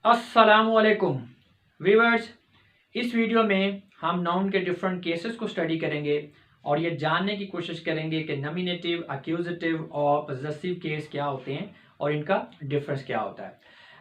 अस्सलामुअलैकुम व्यूअर्स, इस वीडियो में हम नाउन के डिफरेंट केसेस को स्टडी करेंगे और ये जानने की कोशिश करेंगे कि नॉमिनेटिव, एक्यूजेटिव और पॉजेसिव केस क्या होते हैं और इनका डिफरेंस क्या होता है।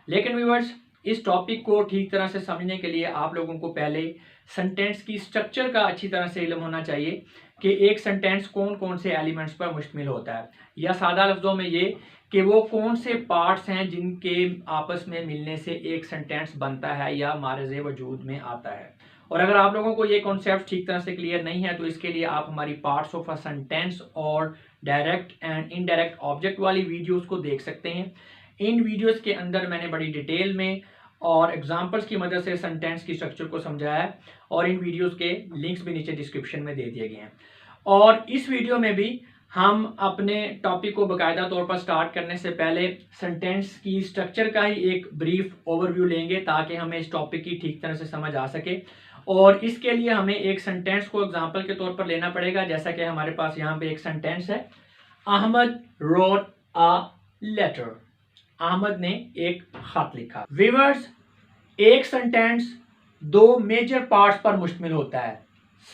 लेकिन व्यूअर्स, इस टॉपिक को ठीक तरह से समझने के लिए आप लोगों को पहले सेंटेंस की स्ट्रक्चर का अच्छी तरह से इल्म होना चाहिए कि एक सेंटेंस कौन कौन से एलिमेंट्स पर मुश्तमिल होता है, या सादा लफ्ज़ों में ये कि वो कौन से पार्ट्स हैं जिनके आपस में मिलने से एक सेंटेंस बनता है या मारज़े वजूद में आता है। और अगर आप लोगों को ये कॉन्सेप्ट ठीक तरह से क्लियर नहीं है तो इसके लिए आप हमारी पार्ट्स ऑफ अ सेंटेंस और डायरेक्ट एंड इनडायरेक्ट ऑब्जेक्ट वाली वीडियोस को देख सकते हैं। इन वीडियोस के अंदर मैंने बड़ी डिटेल में और एग्जांपल्स की मदद से सेंटेंस की स्ट्रक्चर को समझाया है और इन वीडियोस के लिंक्स भी नीचे डिस्क्रिप्शन में दे दिए गए हैं। और इस वीडियो में भी हम अपने टॉपिक को बाकायदा तौर पर स्टार्ट करने से पहले सेंटेंस की स्ट्रक्चर का ही एक ब्रीफ ओवरव्यू लेंगे ताकि हमें इस टॉपिक की ठीक तरह से समझ आ सके। और इसके लिए हमें एक सेंटेंस को एग्जांपल के तौर पर लेना पड़ेगा, जैसा कि हमारे पास यहाँ पे एक सेंटेंस है, Ahmad wrote a letter. Ahmad ने एक खत लिखा। व्यूअर्स, एक सेंटेंस दो मेजर पार्ट्स पर मुश्तमिल होता है,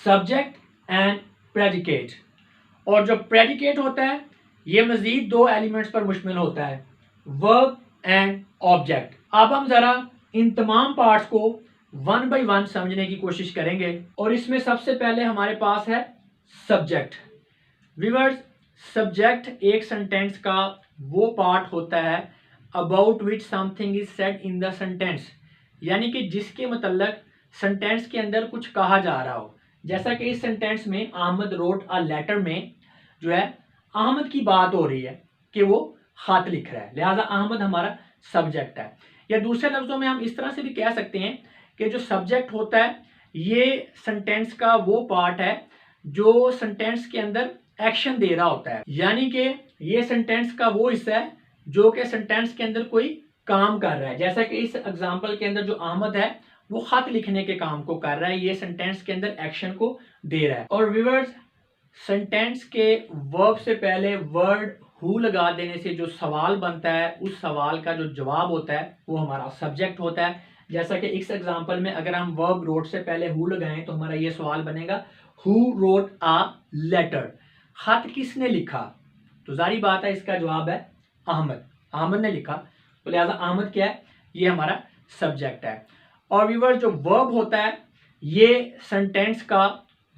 सब्जेक्ट एंड प्रेडिकेट। और जो प्रेडिकेट होता है ये मजीद दो एलिमेंट्स पर मुश्तमिल होता है, वर्ब एंड ऑब्जेक्ट। अब हम जरा इन तमाम पार्ट्स को वन बाय वन समझने की कोशिश करेंगे और इसमें सबसे पहले हमारे पास है सब्जेक्ट। व्यूअर्स, सब्जेक्ट एक सेंटेंस का वो पार्ट होता है about which something is said in the sentence, यानी कि जिसके मतलब सेंटेंस के अंदर कुछ कहा जा रहा हो। जैसा कि इस सेंटेंस में अहमद रोट अ लेटर में जो है अहमद की बात हो रही है कि वो खत लिख रहा है, लिहाजा अहमद हमारा सब्जेक्ट है। या दूसरे लफ्जों में हम इस तरह से भी कह सकते हैं कि जो सब्जेक्ट होता है ये सेंटेंस का वो पार्ट है जो सेंटेंस के अंदर एक्शन दे रहा होता है, यानी कि ये सेंटेंस का वो हिस्सा है जो कि सेंटेंस के अंदर कोई काम कर रहा है। जैसा कि इस एग्जाम्पल के अंदर जो अहमद है वो खत लिखने के काम को कर रहा है, ये सेंटेंस के अंदर एक्शन को दे रहा है। और व्यूअर्स, सेंटेंस के वर्ब से पहले वर्ड हु लगा देने से जो सवाल बनता है उस सवाल का जो जवाब होता है वो हमारा सब्जेक्ट होता है। जैसा कि इस एग्जांपल में अगर हम वर्ब रोट से पहले हु लगाएं तो हमारा ये सवाल बनेगा, हु रोट अ लेटर, खत किसने लिखा। तो जारी बात है इसका जवाब है अहमद, अहमद ने लिखा। तो लिहाजा अहमद क्या है, ये हमारा सब्जेक्ट है। और व्यूअर्स, जो वर्ब होता है ये सेंटेंस का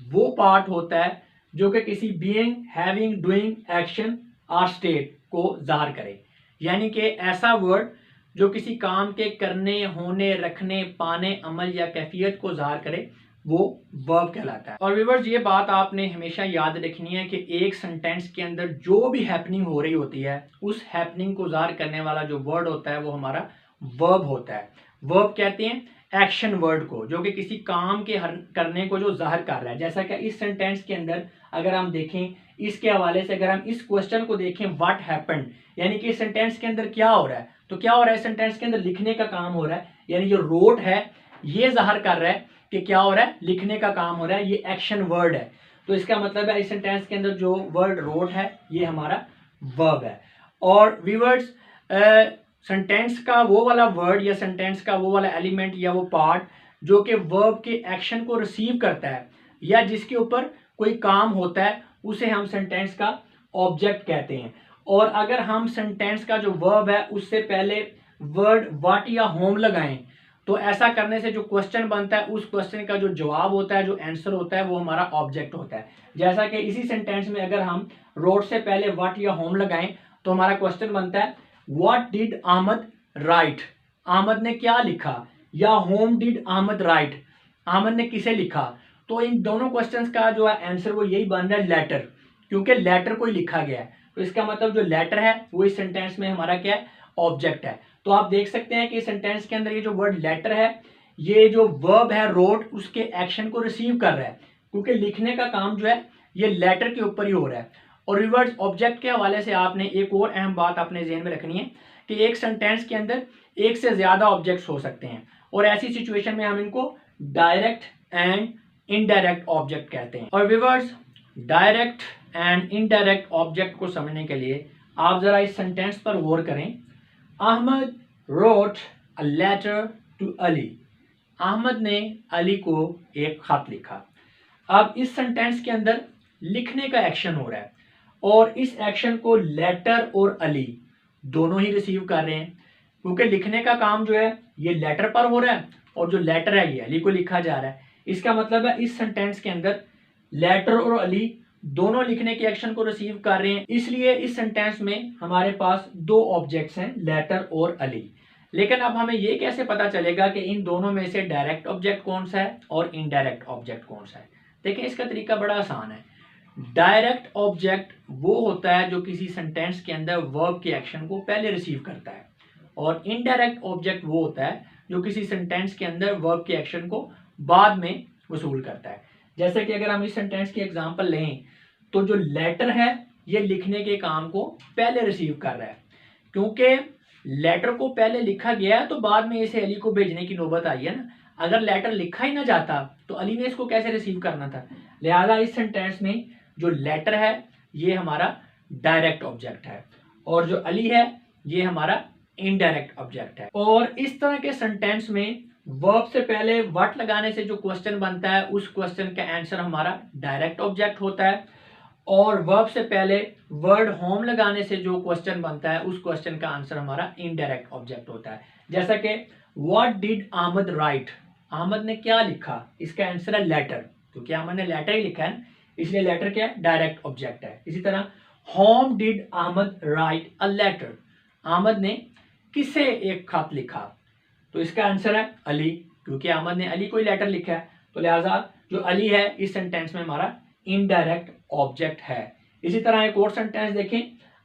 वो पार्ट होता है जो कि किसी बीइंग, हैविंग, डूइंग, एक्शन और स्टेट को ज़ाहिर करे, यानी कि ऐसा वर्ड जो किसी काम के करने, होने, रखने, पाने, अमल या कैफियत को ज़ाहिर करे वो वर्ब कहलाता है। और व्यूअर्स, ये बात आपने हमेशा याद रखनी है कि एक सेंटेंस के अंदर जो भी हैपनिंग हो रही होती है उस हैपनिंग को ज़ाहिर करने वाला जो वर्ड होता है वो हमारा वर्ब होता है। वर्ब कहते हैं एक्शन वर्ड को जो कि किसी काम के करने को जो जाहिर कर रहा है। जैसा कि इस सेंटेंस के अंदर अगर हम देखें, इसके हवाले से अगर हम इस क्वेश्चन को देखें व्हाट हैपेंड, यानी कि इस सेंटेंस के अंदर क्या हो रहा है, तो क्या हो रहा है, सेंटेंस के अंदर लिखने का काम हो रहा है, यानी जो रोट है ये जाहिर कर रहा है कि क्या हो रहा है, लिखने का काम हो रहा है, ये एक्शन वर्ड है। तो इसका मतलब है इस सेंटेंस के अंदर जो वर्ड रोट है ये हमारा वर्ब है। और व्यूअर्स, सेंटेंस का वो वाला वर्ड या सेंटेंस का वो वाला एलिमेंट या वो पार्ट जो कि वर्ब के एक्शन को रिसीव करता है या जिसके ऊपर कोई काम होता है उसे हम सेंटेंस का ऑब्जेक्ट कहते हैं। और अगर हम सेंटेंस का जो वर्ब है उससे पहले वर्ड व्हाट या होम लगाएं तो ऐसा करने से जो क्वेश्चन बनता है उस क्वेश्चन का जो जवाब होता है, जो आंसर होता है वो हमारा ऑब्जेक्ट होता है। जैसा कि इसी सेंटेंस में अगर हम रोड से पहले व्हाट या होम लगाएं तो हमारा क्वेश्चन बनता है what did Ahmad write, Ahmad ने क्या लिखा, या whom did Ahmad write, Ahmad ने किसे लिखा। तो इन दोनों क्वेश्चंस का जो है आंसर वो यही बन रहा है लेटर, क्योंकि लेटर को ही लिखा गया है। तो इसका मतलब जो लेटर है वो इस सेंटेंस में हमारा क्या है, ऑब्जेक्ट है। तो आप देख सकते हैं कि सेंटेंस के अंदर ये जो वर्ड लेटर है ये जो वर्ब है रोट उसके एक्शन को रिसीव कर रहा है, क्योंकि लिखने का काम जो है ये लेटर के ऊपर ही हो रहा है। और रिवर्स ऑब्जेक्ट के हवाले से आपने एक और अहम बात अपने ज़हन में रखनी है कि एक सेंटेंस के अंदर एक से ज़्यादा ऑब्जेक्ट्स हो सकते हैं और ऐसी सिचुएशन में हम इनको डायरेक्ट एंड इनडायरेक्ट ऑब्जेक्ट कहते हैं। और viewers, direct and indirect object को समझने के लिए आप ज़रा इस सेंटेंस पर गौर करें। Ahmad wrote a letter to Ali. Ahmad ने अली को एक खत लिखा। अब इस सेंटेंस के अंदर लिखने का एक्शन हो रहा है और इस एक्शन को लेटर और अली दोनों ही रिसीव कर रहे हैं, क्योंकि लिखने का काम जो है ये लेटर पर हो रहा है और जो लेटर है ये अली को लिखा जा रहा है। इसका मतलब है इस सेंटेंस के अंदर लेटर और अली दोनों लिखने के एक्शन को रिसीव कर रहे हैं, इसलिए इस सेंटेंस में हमारे पास दो ऑब्जेक्ट्स हैं, लेटर और अली। लेकिन अब हमें ये कैसे पता चलेगा कि इन दोनों में से डायरेक्ट ऑब्जेक्ट कौन सा है और इनडायरेक्ट ऑब्जेक्ट कौन सा है? देखिए, इसका तरीका बड़ा आसान है। डायरेक्ट ऑब्जेक्ट वो होता है जो किसी सेंटेंस के अंदर वर्ब के एक्शन को पहले रिसीव करता है, और इनडायरेक्ट ऑब्जेक्ट वो होता है जो किसी सेंटेंस के अंदर वर्ब के एक्शन को बाद में वसूल करता है। जैसे कि अगर हम इस सेंटेंस की एग्जांपल लें तो जो लेटर है ये लिखने के काम को पहले रिसीव कर रहा है, क्योंकि लेटर को पहले लिखा गया है तो बाद में इसे अली को भेजने की नौबत आई है ना। अगर लेटर लिखा ही ना जाता तो अली ने इसको कैसे रिसीव करना था? लिहाजा इस सेंटेंस में जो लेटर है ये हमारा डायरेक्ट ऑब्जेक्ट है और जो अली है ये हमारा इनडायरेक्ट ऑब्जेक्ट है। और इस तरह के सेंटेंस में वर्ब से पहले व्हाट लगाने से जो क्वेश्चन बनता है उस क्वेश्चन का आंसर हमारा डायरेक्ट ऑब्जेक्ट होता है, और वर्ब से पहले वर्ड होम लगाने से जो क्वेश्चन बनता है उस क्वेश्चन का आंसर हमारा इनडायरेक्ट ऑब्जेक्ट होता है। जैसा कि what did Ahmad write, Ahmad ने क्या लिखा, इसका आंसर है लेटर, क्योंकि अहमद ने लेटर ही लिखा है इसलिए लेटर क्या है? डायरेक्ट ऑब्जेक्ट है। इसी तरह whom did Ahmad write a letter, Ahmad ने किसे एक खत लिखा, तो इसका आंसर है अली, क्योंकि अहमद ने अली को ही लेटर लिखा है, तो लिहाजा जो अली है इस सेंटेंस में हमारा इनडायरेक्ट ऑब्जेक्ट है। इसी तरह एक और सेंटेंस देखें,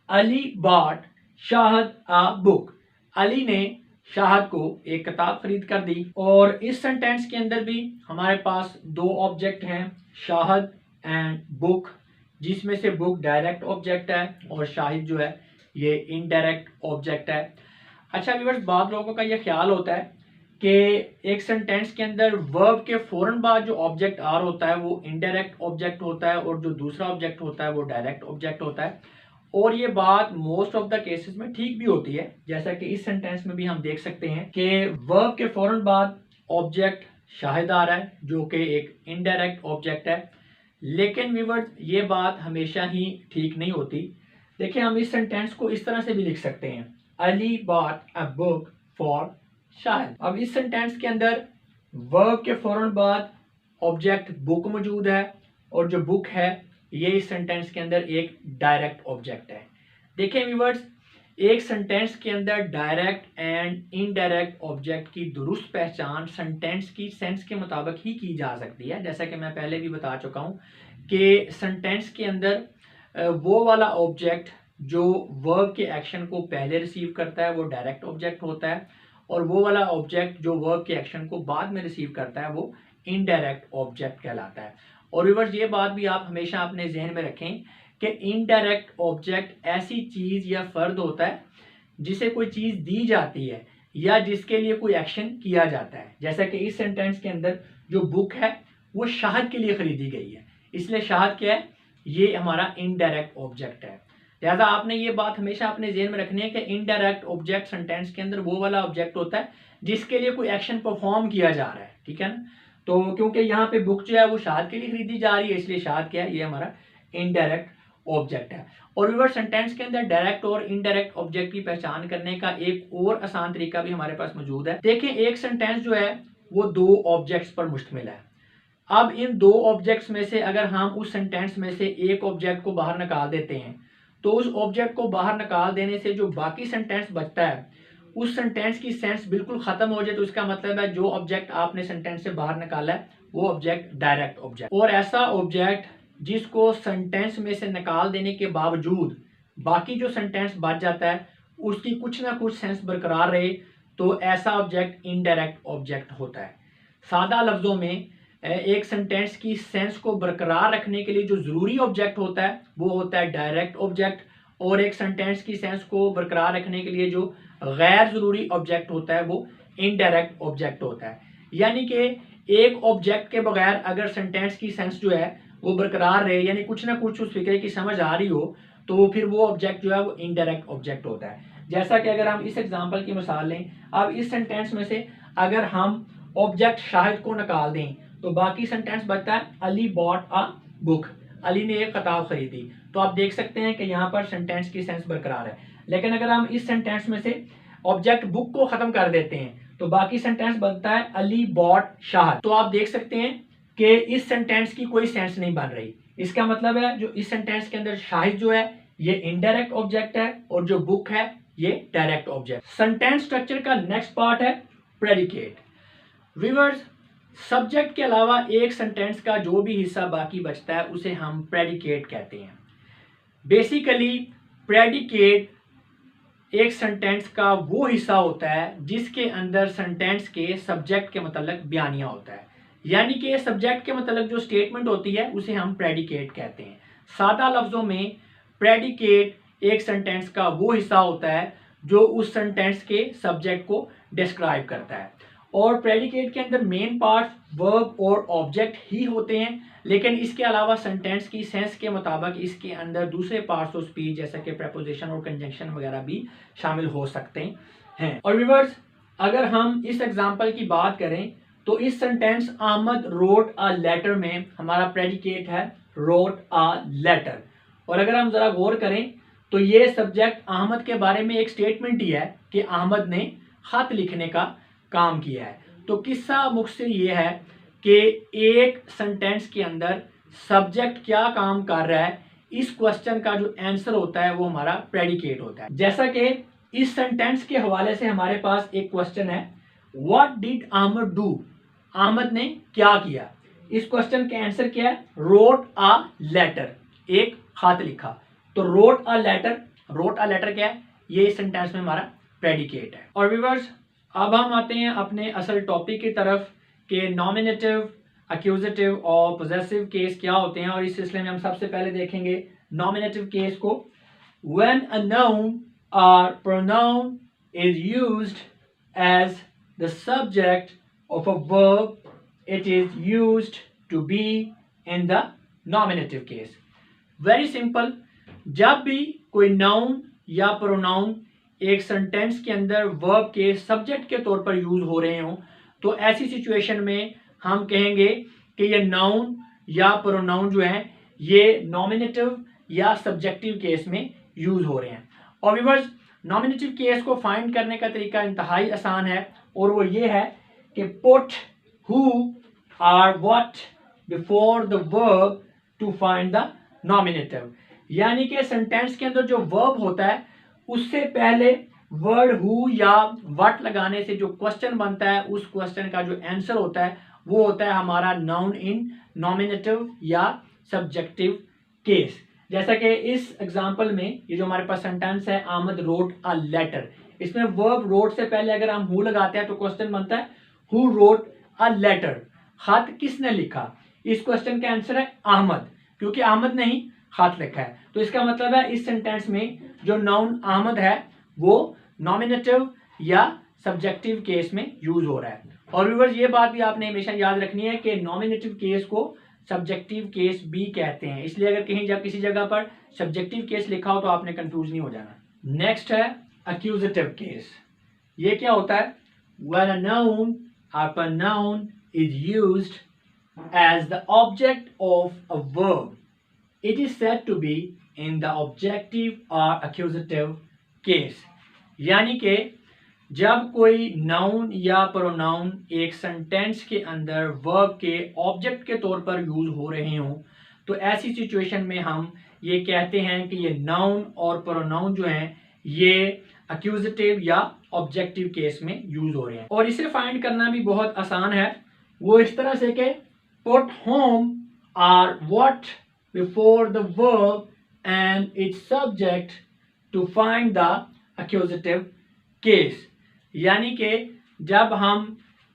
Ali bought Shahad a book, Ali ने शाहद को एक किताब खरीद कर दी। और इस सेंटेंस के अंदर भी हमारे पास दो ऑब्जेक्ट हैं, शाहद एंड बुक, जिसमें से बुक डायरेक्ट ऑब्जेक्ट है और शाहिद जो है ये इनडायरेक्ट ऑब्जेक्ट है। अच्छा व्यूअर्स, बाद लोगों का ये ख्याल होता है कि एक सेंटेंस के अंदर वर्ब के फौरन बाद जो ऑब्जेक्ट आर होता है वो इनडायरेक्ट ऑब्जेक्ट होता है और जो दूसरा ऑब्जेक्ट होता है वो डायरेक्ट ऑब्जेक्ट होता है, और ये बात मोस्ट ऑफ द केसेस में ठीक भी होती है। जैसा कि इस सेंटेंस में भी हम देख सकते हैं कि वर्ब के फौरन बाद ऑब्जेक्ट शाहिद आ रहा है जो कि एक इनडायरेक्ट ऑब्जेक्ट है, लेकिन व्यूअर्स ये बात हमेशा ही ठीक नहीं होती। देखिए, हम इस सेंटेंस को इस तरह से भी लिख सकते हैं, Ali bought a book for Shahid. अब इस सेंटेंस के अंदर वर्ब के फौरन बाद ऑब्जेक्ट बुक मौजूद है और जो बुक है ये इस सेंटेंस के अंदर एक डायरेक्ट ऑब्जेक्ट है। देखिए व्यूअर्स, एक सेंटेंस के अंदर डायरेक्ट एंड इनडायरेक्ट ऑब्जेक्ट की दुरुस्त पहचान सेंटेंस की सेंस के मुताबिक ही की जा सकती है। जैसा कि मैं पहले भी बता चुका हूँ कि सेंटेंस के अंदर वो वाला ऑब्जेक्ट जो वर्ब के एक्शन को पहले रिसीव करता है वो डायरेक्ट ऑब्जेक्ट होता है, और वो वाला ऑब्जेक्ट जो वर्ब के एक्शन को बाद में रिसीव करता है वो इनडायरेक्ट ऑब्जेक्ट कहलाता है। और व्यूअर्स, ये बात भी आप हमेशा अपने जहन में रखें कि इनडायरेक्ट ऑब्जेक्ट ऐसी चीज़ या फर्द होता है जिसे कोई चीज़ दी जाती है या जिसके लिए कोई एक्शन किया जाता है। जैसा कि इस सेंटेंस के अंदर जो बुक है वो शाहद के लिए खरीदी गई है, इसलिए शाहद क्या है? ये हमारा इनडायरेक्ट ऑब्जेक्ट है। लिहाजा आपने ये बात हमेशा अपने जेहन में रखनी है कि इनडायरेक्ट ऑब्जेक्ट सेंटेंस के अंदर वो वाला ऑब्जेक्ट होता है जिसके लिए कोई एक्शन परफॉर्म किया जा रहा है, ठीक है ना। तो क्योंकि यहाँ पे बुक जो है वो शाहद के लिए खरीदी जा रही है, इसलिए शाहद क्या है? ये हमारा इनडायरेक्ट ऑब्जेक्ट है। और व्यूअर्स, सेंटेंस के अंदर डायरेक्ट और इनडायरेक्ट ऑब्जेक्ट की पहचान करने का एक और आसान तरीका भी हमारे पास मौजूद है। देखें, एक सेंटेंस जो है वो दो ऑब्जेक्ट्स पर मुश्तमिल है। अब इन दो ऑब्जेक्ट्स में से अगर हम उस सेंटेंस में से एक ऑब्जेक्ट को बाहर निकाल देते हैं तो उस ऑब्जेक्ट को बाहर निकाल देने से जो बाकी सेंटेंस बचता है उस सेंटेंस की सेंस बिल्कुल खत्म हो जाए, तो इसका मतलब है जो ऑब्जेक्ट आपने सेंटेंस से बाहर निकाला है वो ऑब्जेक्ट डायरेक्ट ऑब्जेक्ट। और ऐसा ऑब्जेक्ट जिसको सेंटेंस में से निकाल देने के बावजूद बाकी जो सेंटेंस बच जाता है उसकी कुछ ना कुछ सेंस बरकरार रहे, तो ऐसा ऑब्जेक्ट इनडायरेक्ट ऑब्जेक्ट होता है। सादा लफ्जों में एक सेंटेंस की सेंस को बरकरार रखने के लिए जो ज़रूरी ऑब्जेक्ट होता है वो होता है डायरेक्ट ऑब्जेक्ट, और एक सेंटेंस की सेंस को बरकरार रखने के लिए जो गैर ज़रूरी ऑब्जेक्ट होता है वो इनडायरेक्ट ऑब्जेक्ट होता है। यानी कि एक ऑब्जेक्ट के बगैर अगर सेंटेंस की सेंस जो है वो बरकरार रहे, यानी कुछ ना कुछ उस फिक्रे की समझ आ रही हो, तो फिर वो ऑब्जेक्ट जो है वो इनडायरेक्ट ऑब्जेक्ट होता है। जैसा कि अगर हम इस एग्जांपल की मिसाल लें, अब इस सेंटेंस में से अगर हम ऑब्जेक्ट शाहिद को निकाल दें तो बाकी सेंटेंस बचता है Ali bought a book, Ali ने एक किताब खरीदी। तो आप देख सकते हैं कि यहाँ पर सेंटेंस की सेंस बरकरार है। लेकिन अगर हम इस सेंटेंस में से ऑब्जेक्ट बुक को खत्म कर देते हैं तो बाकी सेंटेंस बनता है अली बॉट शाहिद। तो आप देख सकते हैं कि इस सेंटेंस की कोई सेंस नहीं बन रही। इसका मतलब है जो इस सेंटेंस के अंदर शाहिद जो है ये इनडायरेक्ट ऑब्जेक्ट है और जो बुक है ये डायरेक्ट ऑब्जेक्ट। सेंटेंस स्ट्रक्चर का नेक्स्ट पार्ट है प्रेडिकेट। व्यूअर्स, सब्जेक्ट के अलावा एक सेंटेंस का जो भी हिस्सा बाकी बचता है उसे हम प्रेडिकेट कहते हैं। बेसिकली प्रेडिकेट एक सेंटेंस का वो हिस्सा होता है जिसके अंदर सेंटेंस के सब्जेक्ट के मतलब बयानिया होता है, यानी कि सब्जेक्ट के मतलब जो स्टेटमेंट होती है उसे हम प्रेडिकेट कहते हैं। सादा लफ्जों में प्रेडिकेट एक सेंटेंस का वो हिस्सा होता है जो उस सेंटेंस के सब्जेक्ट को डिस्क्राइब करता है। और प्रेडिकेट के अंदर मेन पार्ट वर्ब और ऑब्जेक्ट ही होते हैं, लेकिन इसके अलावा सेंटेंस की सेंस के मुताबिक इसके अंदर दूसरे पार्ट्स ऑफ स्पीच जैसे कि प्रेपोजिशन और कंजंक्शन वगैरह भी शामिल हो सकते हैं। और व्यूअर्स, अगर हम इस एग्जांपल की बात करें तो इस sentence Ahmad wrote a letter में हमारा प्रेडिकेट है रोट अ लेटर। और अगर हम जरा गौर करें तो ये सब्जेक्ट अहमद के बारे में एक स्टेटमेंट ही है कि अहमद ने खत लिखने का काम किया है। तो किस्सा मुख्तसर ये है कि एक सेंटेंस के अंदर सब्जेक्ट क्या काम कर रहा है, इस क्वेश्चन का जो आंसर होता है वो हमारा प्रेडिकेट होता है। जैसा कि इस सेंटेंस के हवाले से हमारे पास एक क्वेश्चन है, what did Ahmad do, Ahmad ने क्या किया। इस क्वेश्चन का आंसर क्या है, रोट अ लेटर, एक खत लिखा। तो रोट अ लेटर क्या है, ये इस सेंटेंस में हमारा प्रेडिकेट है। और व्यूअर्स, अब हम आते हैं अपने असल टॉपिक की तरफ कि नॉमिनेटिव, एक्यूजेटिव और पोजेसिव केस क्या होते हैं। और इस सिलसिले में हम सबसे पहले देखेंगे नॉमिनेटिव केस को। व्हेन अ नाउन और pronoun is used as the subject of a verb, it is used to be in the nominative case. Very simple, जब भी कोई नाउन या प्रोनाउन एक सेंटेंस के अंदर वर्ब के सब्जेक्ट के तौर पर यूज हो रहे हों तो ऐसी सिचुएशन में हम कहेंगे कि ये नाउन या प्रोनाउन जो है ये नॉमिनेटिव या सब्जेक्टिव केस में यूज हो रहे हैं। और व्यूअर्स, नॉमिनेटिव केस को फाइंड करने का तरीका इंतहाई आसान है और वो ये है कि पुट हु और what before the verb to find the nominative. यानी कि सेंटेंस के अंदर जो वर्ब होता है उससे पहले वर्ड हु या व्हाट लगाने से जो क्वेश्चन बनता है उस क्वेश्चन का जो आंसर होता है वो होता है हमारा नाउन इन नॉमिनेटिव या सब्जेक्टिव केस। जैसा कि इस एग्जांपल में ये जो हमारे पास सेंटेंस है, अहमद रोट अ लेटर, इसमें वर्ब रोट से पहले अगर हम हु लगाते हैं तो क्वेश्चन बनता है हु रोट अ लेटर, खत किसने लिखा। इस क्वेश्चन का आंसर है अहमद, क्योंकि अहमद ने ही खत लिखा है। तो इसका मतलब है इस सेंटेंस में जो नाउन अहमद है वो नॉमिनेटिव या सब्जेक्टिव केस में यूज हो रहा है। और व्यूअर्स, ये बात भी आपने हमेशा याद रखनी है कि नॉमिनेटिव केस को सब्जेक्टिव केस भी कहते हैं, इसलिए अगर कहीं किसी जगह पर सब्जेक्टिव केस लिखा हो तो आपने कंफ्यूज नहीं हो जाना। नेक्स्ट है एक्यूजेटिव केस। ये क्या होता है, व्हेन अ नाउन और pronoun is used as the object of a verb, it is said to be in the objective or accusative case। यानी कि जब कोई नाउन या प्रोनाउन एक सेंटेंस के अंदर वर्ब के ऑब्जेक्ट के तौर पर यूज हो रहे हों तो ऐसी सिचुएशन में हम ये कहते हैं कि ये नाउन और प्रोनाउन जो हैं ये एक्यूजेटिव या ऑब्जेक्टिव केस में यूज हो रहे हैं। और इसे फाइंड करना भी बहुत आसान है, वो इस तरह से कि पुट होम और what before the verb and its subject to find the accusative case। यानी कि जब हम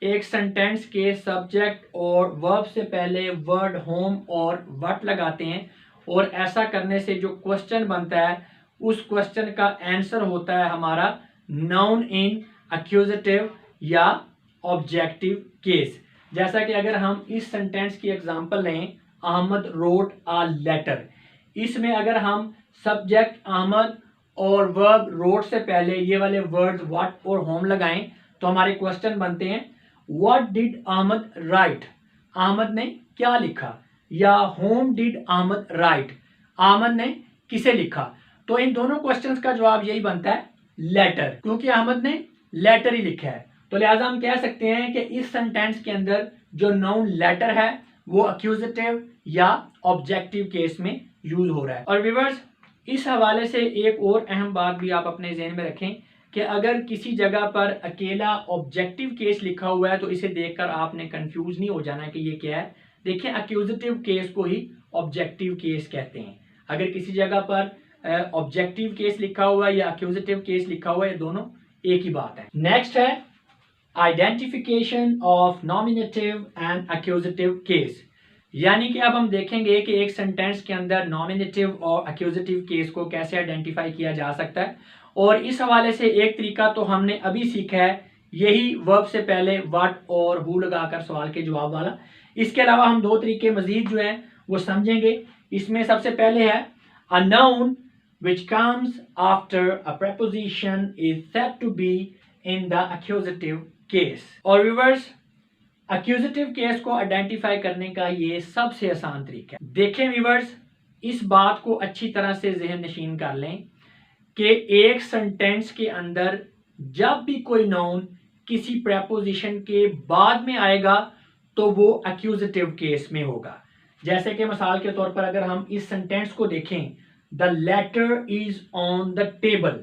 एक सेंटेंस के सब्जेक्ट और वर्ब से पहले वर्ड होम और व्हाट लगाते हैं और ऐसा करने से जो क्वेश्चन बनता है उस क्वेश्चन का आंसर होता है हमारा नाउन इन एक्यूजेटिव या ऑब्जेक्टिव केस। जैसा कि अगर हम इस सेंटेंस की एग्जांपल लें, अहमद रोट अ लेटर, इसमें अगर हम सब्जेक्ट अहमद और वर्ब रोड से पहले ये वाले वर्ड्स व्हाट और होम लगाएं तो हमारे क्वेश्चन बनते हैं what did Ahmad write, Ahmad ने क्या लिखा, या whom did Ahmad write, Ahmad ने किसे लिखा। तो इन दोनों क्वेश्चंस का जवाब यही बनता है लेटर, क्योंकि अहमद ने लेटर ही लिखा है। तो लिहाजा हम कह सकते हैं कि इस सेंटेंस के अंदर जो नाउन लेटर है वो अक्यूजेटिव या ऑब्जेक्टिव केस में यूज हो रहा है। और व्यूअर्स, इस हवाले से एक और अहम बात भी आप अपने ज़हन में रखें कि अगर किसी जगह पर अकेला ऑब्जेक्टिव केस लिखा हुआ है तो इसे देखकर आपने कंफ्यूज नहीं हो जाना कि ये क्या है। देखिए, अक्यूजेटिव केस को ही ऑब्जेक्टिव केस कहते हैं। अगर किसी जगह पर ऑब्जेक्टिव केस लिखा हुआ है या अक्यूजेटिव केस लिखा हुआ है, ये दोनों एक ही बात है। नेक्स्ट है identification of nominative and accusative case, यानी कि अब हम देखेंगे कि एक सेंटेंस के अंदर नॉमिनेटिव और अक्यूजेटिव केस को कैसे आइडेंटिफाई किया जा सकता है। और इस हवाले से एक तरीका तो हमने अभी सीखा है, यही वर्ब से पहले व्हाट और हु लगाकर सवाल के जवाब वाला। इसके अलावा हम दो तरीके मजीद जो हैं वो समझेंगे। इसमें सबसे पहले है a noun which comes after a preposition is said to be in the accusative case। और व्यूअर्स, अक्यूजेटिव केस को आइडेंटिफाई करने का ये सबसे आसान तरीका है। देखें व्यूअर्स, इस बात को अच्छी तरह से जहन नशीन कर लें कि एक सेंटेंस के अंदर जब भी कोई नाउन किसी प्रेपोजिशन के बाद में आएगा तो वो अक्यूजेटिव केस में होगा। जैसे कि मिसाल के तौर पर अगर हम इस सेंटेंस को देखें, the letter is on the table,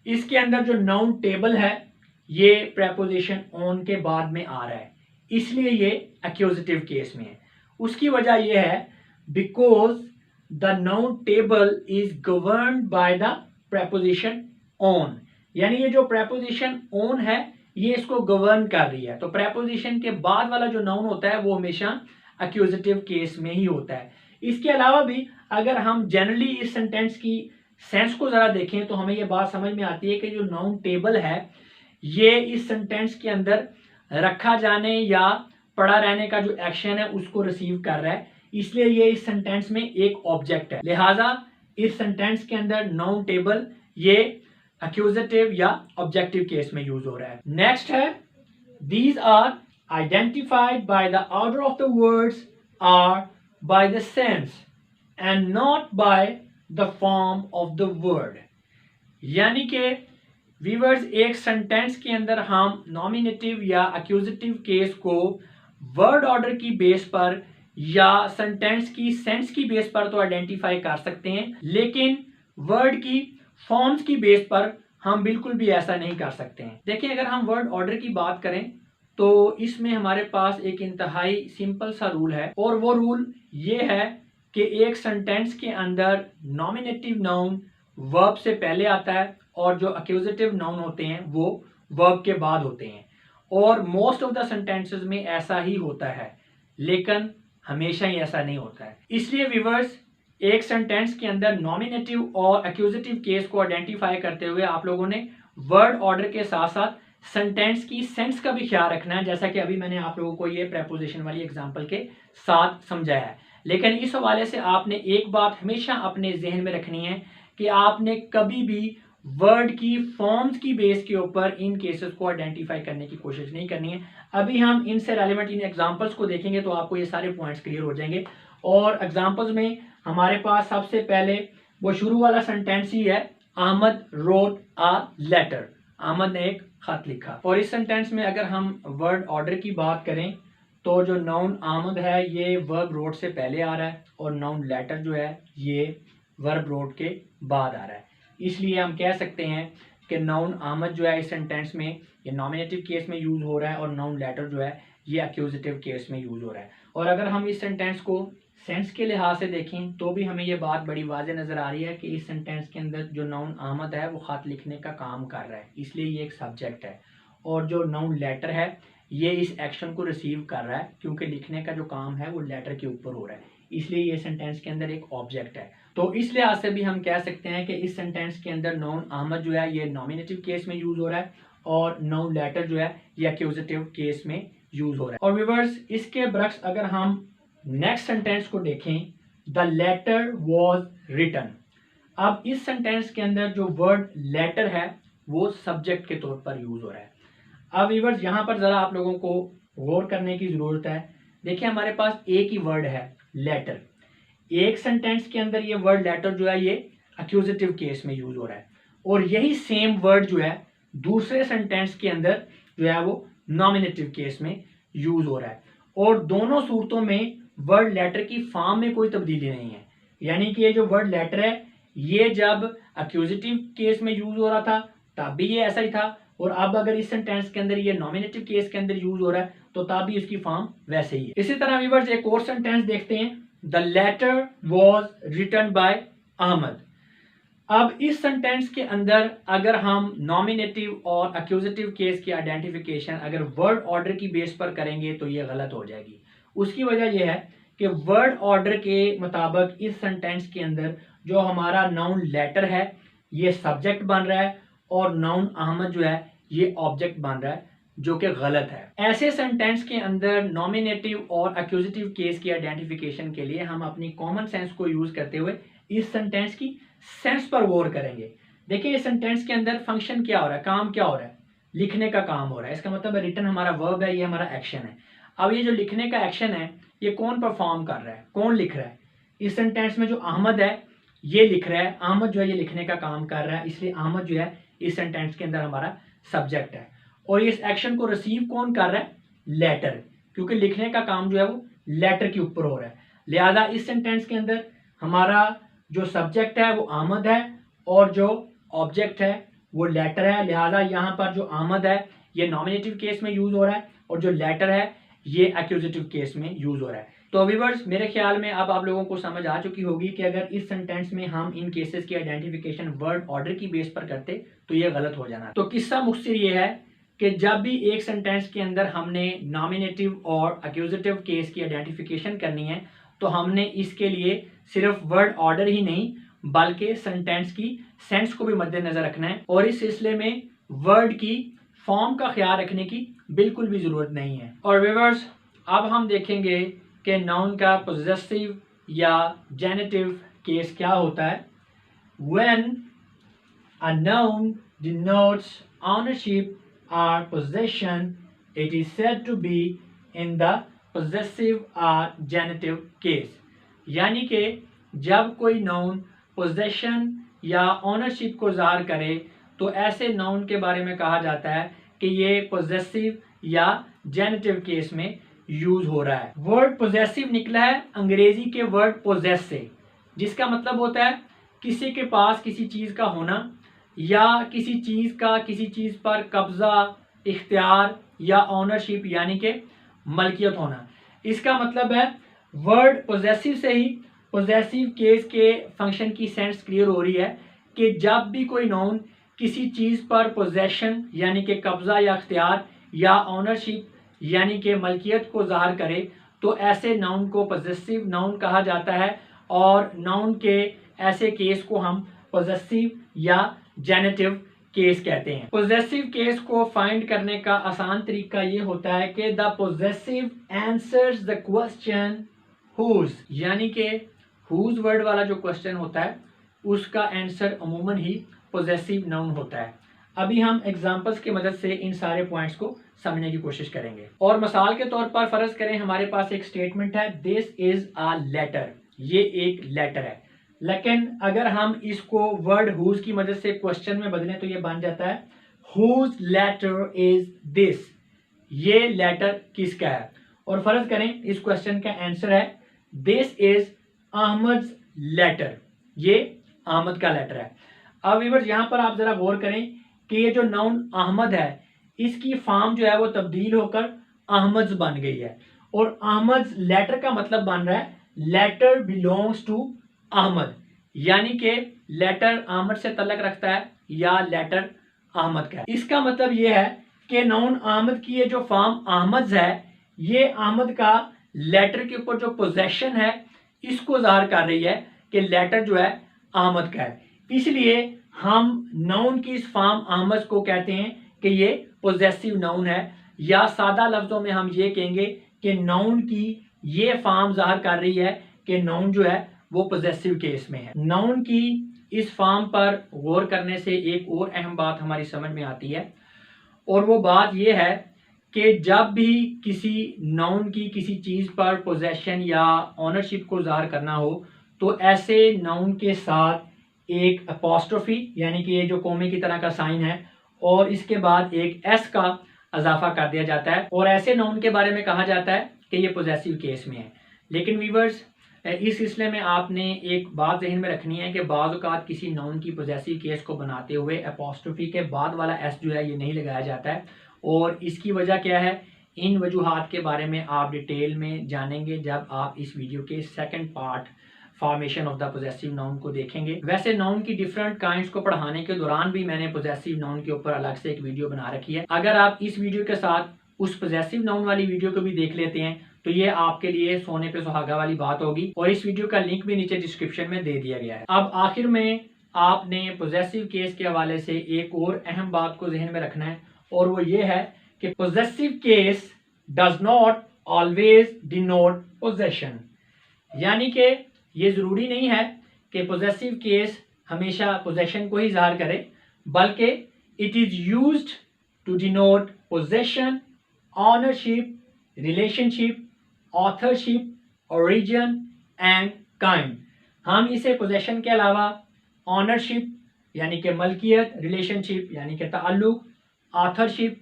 इसके अंदर जो नाउन टेबल है ये प्रेपोजिशन ऑन के बाद में आ रहा है, इसलिए ये अक्यूजेटिव केस में है। उसकी वजह यह है because the noun table is governed by the preposition on, यानी ये जो प्रेपोजिशन ऑन है ये इसको गवर्न कर रही है। तो प्रेपोजिशन के बाद वाला जो नाउन होता है वो हमेशा अक्यूजेटिव केस में ही होता है। इसके अलावा भी अगर हम जनरली इस सेंटेंस की सेंस को जरा देखें तो हमें यह बात समझ में आती है कि जो नाउन टेबल है ये इस सेंटेंस के अंदर रखा जाने या पड़ा रहने का जो एक्शन है उसको रिसीव कर रहा है, इसलिए ये इस सेंटेंस में एक ऑब्जेक्ट है। लिहाजा इस सेंटेंस के अंदर नाउन टेबल ये अक्यूजेटिव या ऑब्जेक्टिव केस में यूज हो रहा है। नेक्स्ट है these are identified by the order of the words are by the sense and not by the form of the word, यानी कि व्यूअर्स एक सेंटेंस के अंदर हम नॉमिनेटिव या अक्यूजेटिव केस को वर्ड ऑर्डर की बेस पर या सेंटेंस की सेंस की बेस पर तो आइडेंटिफाई कर सकते हैं, लेकिन वर्ड की फॉर्म्स की बेस पर हम बिल्कुल भी ऐसा नहीं कर सकते हैं। देखिए, अगर हम वर्ड ऑर्डर की बात करें तो इसमें हमारे पास एक इंतहाई सिंपल सा रूल है, और वो रूल ये है कि एक सेंटेंस के अंदर नॉमिनेटिव नाउन वर्ब से पहले आता है और जो अक्यूजेटिव नाउन होते हैं वो वर्ब के बाद होते हैं। और मोस्ट ऑफ द सेंटेंसेस में ऐसा ही होता है, लेकिन हमेशा ही ऐसा नहीं होता है। इसलिए व्यूअर्स, एक सेंटेंस के अंदर नॉमिनेटिव और अक्यूजेटिव केस को आइडेंटिफाई करते हुए आप लोगों ने वर्ड ऑर्डर के साथ साथ सेंटेंस की सेंस का भी ख्याल रखना है, जैसा कि अभी मैंने आप लोगों को ये प्रेपोजिशन वाली एग्जांपल के साथ समझाया है। लेकिन इस हवाले से आपने एक बात हमेशा अपने जहन में रखनी है कि आपने कभी भी वर्ड की फॉर्म्स की बेस के ऊपर इन केसेस को आइडेंटिफाई करने की कोशिश नहीं करनी है। अभी हम इनसे रेलिवेंट इन एग्जांपल्स को देखेंगे तो आपको ये सारे पॉइंट्स क्लियर हो जाएंगे। और एग्जांपल्स में हमारे पास सबसे पहले वो शुरू वाला सेंटेंस ही है, Ahmad wrote a letter, Ahmad ने एक खत लिखा। और इस सेंटेंस में अगर हम वर्ड ऑर्डर की बात करें तो जो नाउन अहमद है ये वर्ब रोट से पहले आ रहा है और नाउन लेटर जो है ये वर्ब रोट के बाद आ रहा है। इसलिए हम कह सकते हैं कि नाउन अहमद जो है इस सेंटेंस में ये नॉमिनेटिव केस में यूज हो रहा है और नाउन लेटर जो है ये अक्यूजेटिव केस में यूज हो रहा है। और अगर हम इस सेंटेंस को सेंस के लिहाज से देखें तो भी हमें ये बात बड़ी वाज़ेह नज़र आ रही है कि इस सेंटेंस के अंदर जो नाउन अहमद है वो ख़त लिखने का काम कर रहा है, इसलिए ये एक सब्जेक्ट है। और जो नाउन लेटर है ये इस एक्शन को रिसीव कर रहा है, क्योंकि लिखने का जो काम है वो लेटर के ऊपर हो रहा है, इसलिए ये सेंटेंस के अंदर एक ऑब्जेक्ट है। तो इस लिहाज से भी हम कह सकते हैं कि इस सेंटेंस के अंदर नाउन अहमद जो है ये नॉमिनेटिव केस में यूज हो रहा है और नाउन लेटर जो है ये अक्यूजेटिव केस में यूज हो रहा है। और व्यूअर्स, इसके बरक्स अगर हम नेक्स्ट सेंटेंस को देखें, द लेटर वॉज रिटन, अब इस सेंटेंस के अंदर जो वर्ड लेटर है वो सब्जेक्ट के तौर पर यूज हो रहा है। अब व्यूअर्स यहाँ पर जरा आप लोगों को गौर करने की जरूरत है। देखिए हमारे पास एक ही वर्ड है लेटर, एक सेंटेंस के अंदर ये वर्ड लेटर जो है ये अक्यूजेटिव केस में यूज हो रहा है, और यही सेम वर्ड जो है दूसरे सेंटेंस के अंदर जो है वो नॉमिनेटिव केस में यूज हो रहा है। और दोनों सूरतों में वर्ड लेटर की फॉर्म में कोई तब्दीली नहीं है, यानी कि ये जो वर्ड लेटर है ये जब अक्यूजेटिव केस में यूज हो रहा था तब भी ये ऐसा ही था, और अब अगर इस सेंटेंस के अंदर ये नॉमिनेटिव केस के अंदर यूज हो रहा है तो तब भी उसकी फॉर्म वैसे ही है। इसी तरह व्यूअर्स एक और सेंटेंस देखते हैं, the letter was written by Ahmad. अब इस सेंटेंस के अंदर अगर हम नॉमिनेटिव और अक्यूजेटिव केस की आइडेंटिफिकेशन अगर वर्ड ऑर्डर की बेस पर करेंगे तो ये गलत हो जाएगी। उसकी वजह यह है कि वर्ड ऑर्डर के मुताबिक इस सेंटेंस के अंदर जो हमारा नाउन लेटर है ये सब्जेक्ट बन रहा है और नाउन अहमद जो है ये ऑब्जेक्ट बन रहा है, जो कि गलत है। ऐसे सेंटेंस के अंदर नॉमिनेटिव और अक्यूजेटिव केस की आइडेंटिफिकेशन के लिए हम अपनी कॉमन सेंस को यूज करते हुए इस सेंटेंस की सेंस पर गौर करेंगे। देखिए इस सेंटेंस के अंदर फंक्शन क्या हो रहा है, काम क्या हो रहा है, लिखने का काम हो रहा है। इसका मतलब रिटन हमारा वर्ब है, ये हमारा एक्शन है। अब ये जो लिखने का एक्शन है ये कौन परफॉर्म कर रहा है, कौन लिख रहा है? इस सेंटेंस में जो अहमद है ये लिख रहा है, अहमद जो है ये लिखने का काम कर रहा है, इसलिए अहमद जो है इस सेंटेंस के अंदर हमारा सब्जेक्ट है। और इस एक्शन को रिसीव कौन कर रहा है? लेटर, क्योंकि लिखने का काम जो है वो लेटर के ऊपर हो रहा है। लिहाजा इस सेंटेंस के अंदर हमारा जो सब्जेक्ट है वो अहमद है और जो ऑब्जेक्ट है वो लेटर है। लिहाजा यहाँ पर जो अहमद है ये नॉमिनेटिव केस में यूज हो रहा है और जो लेटर है ये एक्यूजेटिव केस में यूज हो रहा है। तो व्यूअर्स मेरे ख्याल में अब आप लोगों को समझ आ चुकी होगी कि अगर इस सेंटेंस में हम इन केसेस की आइडेंटिफिकेशन वर्ड ऑर्डर की बेस पर करते तो ये गलत हो जाना। तो किस्सा मुख्तसर ये है कि जब भी एक सेंटेंस के अंदर हमने नॉमिनेटिव और एक्यूजेटिव केस की आइडेंटिफिकेशन करनी है तो हमने इसके लिए सिर्फ वर्ड ऑर्डर ही नहीं बल्कि सेंटेंस की सेंस को भी मद्देनजर रखना है, और इस सिलसिले में वर्ड की फॉर्म का ख्याल रखने की बिल्कुल भी जरूरत नहीं है। और व्यूअर्स अब हम देखेंगे कि नाउन का पोजेसिव या जेनेटिव केस क्या होता है। When a noun denotes ownership or possession, it is said to be in the possessive or genitive case। यानी कि जब कोई नाउन पोजेशन या ओनरशिप को ज़ाहिर करे तो ऐसे नाउन के बारे में कहा जाता है कि ये पोजेसिव या जेनेटिव केस में यूज हो रहा है। वर्ड पोजेसिव निकला है अंग्रेजी के वर्ड पोजेस से, जिसका मतलब होता है किसी के पास किसी चीज़ का होना या किसी चीज़ का किसी चीज़ पर कब्जा, इख्तियार या ओनरशिप यानी कि मलकियत होना। इसका मतलब है वर्ड पोजेसिव से ही पोजेसिव केस के फंक्शन की सेंस क्लियर हो रही है कि जब भी कोई नाउन किसी चीज़ पर पोजेशन यानी कि कब्जा या इख्तियार या ओनरशिप यानी कि मलकियत को ज़ाहिर करे तो ऐसे नाउन को पोजेसिव नाउन कहा जाता है, और नाउन के ऐसे केस को हम पोजेसिव या जेनेटिव केस कहते हैं। पोजेसिव केस को फाइंड करने का आसान तरीका ये होता है कि the possessive answers the question whose, यानी कि हुज वर्ड वाला जो क्वेश्चन होता है उसका आंसर अमूमन ही पोजेसिव नाउन होता है। अभी हम एग्जांपल्स की मदद से इन सारे पॉइंट्स को समझने की कोशिश करेंगे। और मिसाल के तौर पर फर्ज करें हमारे पास एक स्टेटमेंट है दिस इज अ लेटर, ये एक लेटर है, लेकिन अगर हम इसको वर्ड हुज की मदद से क्वेश्चन में बदलें तो ये बन जाता है हुज लेटर इज दिस, ये लेटर किसका है। और फर्ज करें इस क्वेश्चन का आंसर है दिस इज अहमद लेटर, ये अहमद का लेटर है। अब व्यूअर्स यहाँ पर आप जरा गौर करें कि ये जो नाउन अहमद है इसकी फॉर्म जो है वो तब्दील होकर अहमद बन गई है, और अहमद लेटर का मतलब बन रहा है लेटर बिलोंग्स टू अहमद, यानी कि लेटर अहमद से तल्लक रखता है या लेटर अहमद का है। इसका मतलब ये है कि नाउन अहमद की ये जो फॉर्म अहमद है ये अहमद का लेटर के ऊपर जो पोजेशन है इसको ज़ाहिर कर रही है कि लेटर जो है अहमद का है। इसलिए हम नाउन की इस फॉर्म अहमद को कहते हैं कि ये पोजेसिव नाउन है, या सादा लफ्जों में हम ये कहेंगे कि नाउन की ये फॉर्म ज़ाहिर कर रही है कि नाउन जो है वो पोजेसिव केस में है। नाउन की इस फॉर्म पर गौर करने से एक और अहम बात हमारी समझ में आती है, और वो बात ये है कि जब भी किसी नाउन की किसी चीज़ पर पोजेशन या ऑनरशिप को ज़ाहिर करना हो तो ऐसे नाउन के साथ एक अपॉस्ट्रोफी यानी कि ये जो कॉमे की तरह का साइन है और इसके बाद एक एस का इजाफा कर दिया जाता है, और ऐसे नाउन के बारे में कहा जाता है कि ये पोजेसिव केस में है। लेकिन वीवर्स, इस सिलसिले में आपने एक बात ज़हन में रखनी है कि बाज़ औक़ात किसी नाउन की पोजेसिव केस को बनाते हुए अपॉस्ट्रोफी के बाद वाला एस जो है ये नहीं लगाया जाता है, और इसकी वजह क्या है, इन वजूहात के बारे में आप डिटेल में जानेंगे जब आप इस वीडियो के second part formation of the possessive noun को देखेंगे। वैसे नाउन की डिफरेंट काइंड्स को पढ़ाने के दौरान भी मैंने पोजेसिव नाउन के ऊपर अलग से एक वीडियो बना रखी है। अगर आप इस वीडियो के साथ उस पोजेसिव नाउन वाली वीडियो को भी देख लेते हैं तो ये आपके लिए सोने पे सुहागा वाली बात होगी, और इस वीडियो का लिंक भी नीचे डिस्क्रिप्शन में दे दिया गया है। अब आखिर में आपने पोजेसिव केस के हवाले से एक और अहम बात को जहन में रखना है, और वो ये है कि possessive case does not always denote possession, यानी कि ये ज़रूरी नहीं है कि पोजेसिव केस हमेशा पोजेशन को ही ज़ाहिर करे, बल्कि it is used to denote possession, ownership, relationship, authorship, origin and kind. हम इसे पोजेशन के अलावा ऑनरशिप यानी कि मलकियत, रिलेशनशिप यानी कि ताल्लुक, ऑथरशिप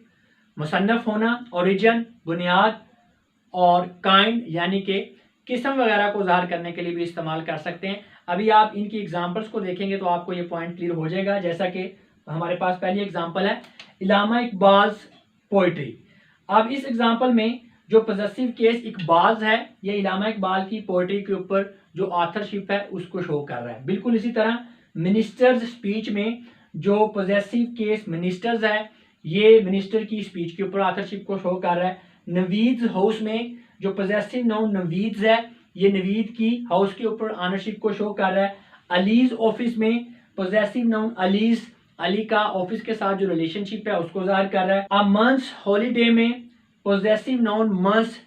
मुसन्नफ होना, ओरिजिन बुनियाद, और काइंड यानी कि किस्म वगैरह को ज़ाहिर करने के लिए भी इस्तेमाल कर सकते हैं। अभी आप इनकी एग्जांपल्स को देखेंगे तो आपको ये पॉइंट क्लियर हो जाएगा। जैसा कि हमारे पास पहली एग्जांपल है इलामा इकबाल पोइट्री। अब इस एग्जांपल में जो पोजेसिव केस इकबाल है, ये इलामा इकबाल की पोइट्री के ऊपर जो ऑथरशिप है उसको शो कर रहा है। बिल्कुल इसी तरह मिनिस्टर्स स्पीच में जो पोजेसिव केस मिनिस्टर्स है, ये मिनिस्टर की स्पीच के ऊपर ऑथरशिप को शो कर रहा है। नवीद हाउस में जो पोजेसिव नाउन नवीद है, ये नवीद की हाउस के ऊपर ऑनरशिप को शो कर रहा है। अलीज ऑफिस में पोजेसिव नाउन अलीज, अली का ऑफिस के साथ जो रिलेशनशिप है उसको ज़ाहिर कर रहा है। अ मंथ्स हॉलीडे में पोजेसिव नाउन मंथ्स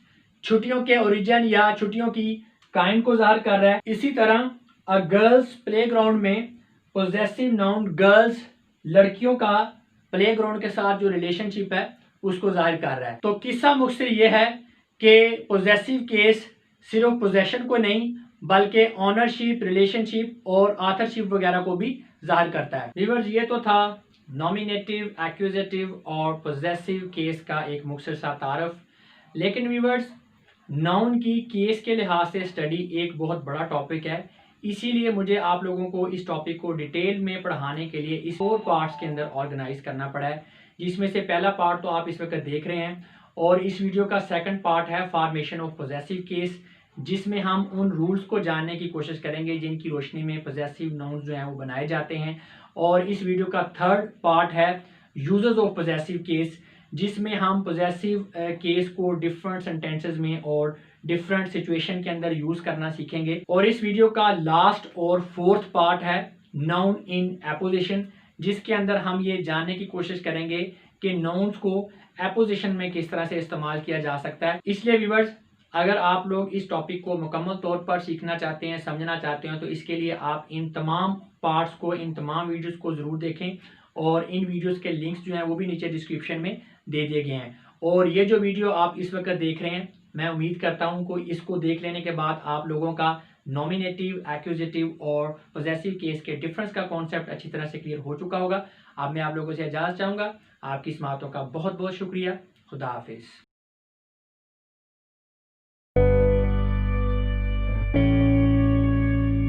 छुट्टियों के ओरिजिन या छुट्टियों की काइंड को ज़ाहिर कर रहा है। इसी तरह अ गर्ल्स प्लेग्राउंड में पोजेसिव नाउन गर्ल्स लड़कियों का प्लेग्राउंड के साथ जो रिलेशनशिप है उसको ज़ाहिर कर रहा है। तो किस्सा मुख्तसर ये है कि पोजेसिव केस सिर्फ पोजेशन को नहीं बल्कि ऑनरशिप, रिलेशनशिप और ऑथरशिप वगैरह को भी ज़ाहिर करता है। व्यूअर्स, ये तो था नॉमिनेटिव, एक्यूजेटिव और पोजेसिव केस का एक मुख्तसर सा तारफ। लेकिन व्यूअर्स, नाउन की केस के लिहाज से स्टडी एक बहुत बड़ा टॉपिक है, इसीलिए मुझे आप लोगों को इस टॉपिक को डिटेल में पढ़ाने के लिए इस 4 पार्ट्स के अंदर ऑर्गेनाइज करना पड़ा है, जिसमें से पहला पार्ट तो आप इस वक्त देख रहे हैं, और इस वीडियो का सेकंड पार्ट है फॉर्मेशन ऑफ पोजेसिव केस, जिसमें हम उन रूल्स को जानने की कोशिश करेंगे जिनकी रोशनी में पोजेसिव नाउन्स जो हैं वो बनाए जाते हैं। और इस वीडियो का थर्ड पार्ट है यूजेस ऑफ पोजेसिव केस, जिसमें हम पोजेसिव केस को डिफरेंट सेंटेंसेस में और डिफरेंट सिचुएशन के अंदर यूज करना सीखेंगे। और इस वीडियो का लास्ट और फोर्थ पार्ट है नाउन इन एपोजिशन, जिसके अंदर हम ये जानने की कोशिश करेंगे कि नाउन्स को एपोजिशन में किस तरह से इस्तेमाल किया जा सकता है। इसलिए व्यूअर्स, अगर आप लोग इस टॉपिक को मुकम्मल तौर पर सीखना चाहते हैं, समझना चाहते हैं, तो इसके लिए आप इन तमाम पार्ट्स को, इन तमाम वीडियोस को ज़रूर देखें, और इन वीडियोस के लिंक्स जो हैं वो भी नीचे डिस्क्रिप्शन में दे दिए गए हैं। और ये जो वीडियो आप इस वक्त देख रहे हैं, मैं उम्मीद करता हूँ कि इसको देख लेने के बाद आप लोगों का नॉमिनेटिव, एक्यूजेटिव और पोजेसिव केस के डिफरेंस का कॉन्सेप्ट अच्छी तरह से क्लियर हो चुका होगा। अब मैं आप लोगों से इजाज़त चाहूँगा। आपकी समाअतों का बहुत बहुत शुक्रिया। खुदा हाफिज़।